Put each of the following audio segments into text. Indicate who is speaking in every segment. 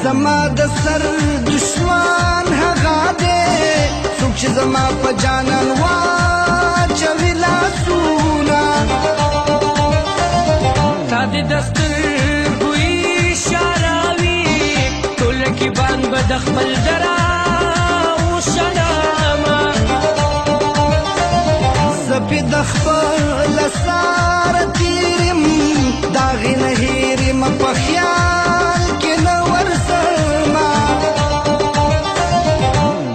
Speaker 1: زما د سر دشمن هغه دی څوک چې زما په جانان واچوي لاسونه
Speaker 2: تا دې د سترګو اشاره وي ټول رقیبان به د خپل دراو شلامه
Speaker 1: زه پې د خپله ساره تېر یم د هغې نه هېر یم په خیال کې نه ورځمه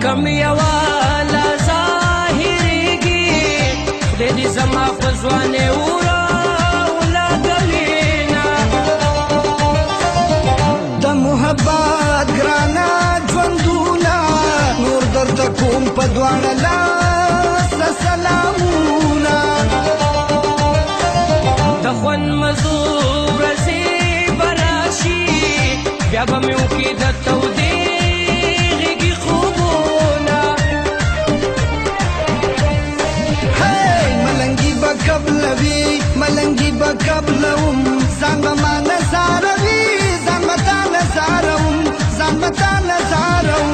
Speaker 2: کم یوه لا ظاهرېږي خدای دې زما په ځوانۍ وراولګوینه
Speaker 1: د محبت ګرانه ژوندونه نور درته کوم په دواړه لاسه سلامونه
Speaker 2: د خوند مزو ورځې به راشي بیا به مې وکړي د تودې غېږې خوبونه
Speaker 1: ملنګي به قبلوي ملنګي به قبلوم ځان به ما نظاروي ځان به تا نظاروم ځان به تا نظاروم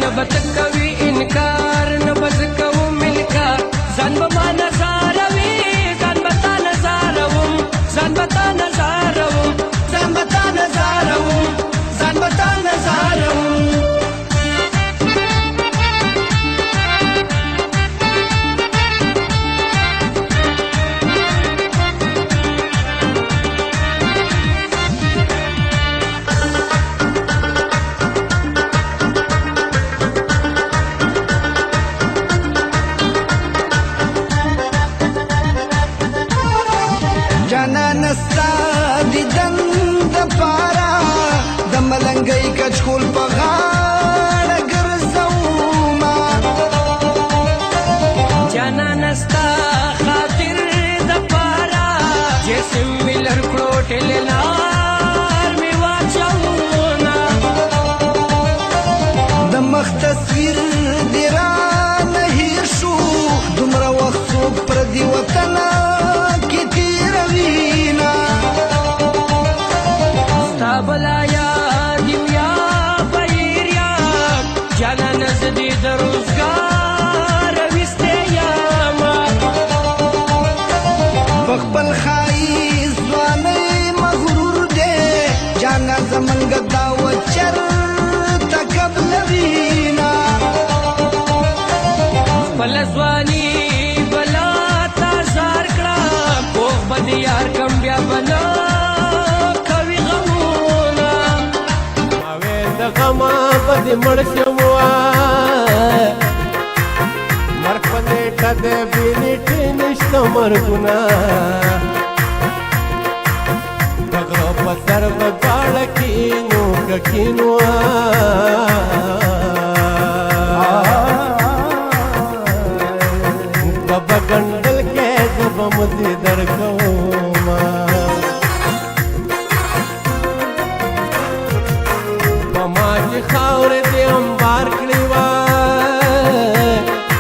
Speaker 2: نه به ته کوي انکار نه به زه کوم انکار ځان به ما نظاروي ځان به تا نظاروم ځان به تا نظاروم
Speaker 1: ځان به تا نظاروم ځان به تا نظاروم جانانه ستا دیدن دپاره د ملنګۍ کچکول په غاړه ګرځومه
Speaker 2: جانانه ستا خاطر دپاره جسم مې لر کړو ټیلنار مې واچوونه
Speaker 1: د مخ تصویر دې رانه هېر شو دومره وخت څوک پردي وطنه کې تېروينه
Speaker 2: ستا بلا یاد یم یا بهیر یم جانانه زه دې د روزګار ویستی یمه
Speaker 1: په خپل ښایست ځوانۍ مغرور دی جانان زمونږ دا و چرته قبلوینه
Speaker 2: خپله ځواني بلا تا زار کړه پوخ به دې یار کم بیا به نه کوي غمونه
Speaker 3: ماوې د غمه به دې مړ شم مرګ په نیټه د بې نیټې نشته مرګونه د غره په سر به غاړه کښېنو که کښېنو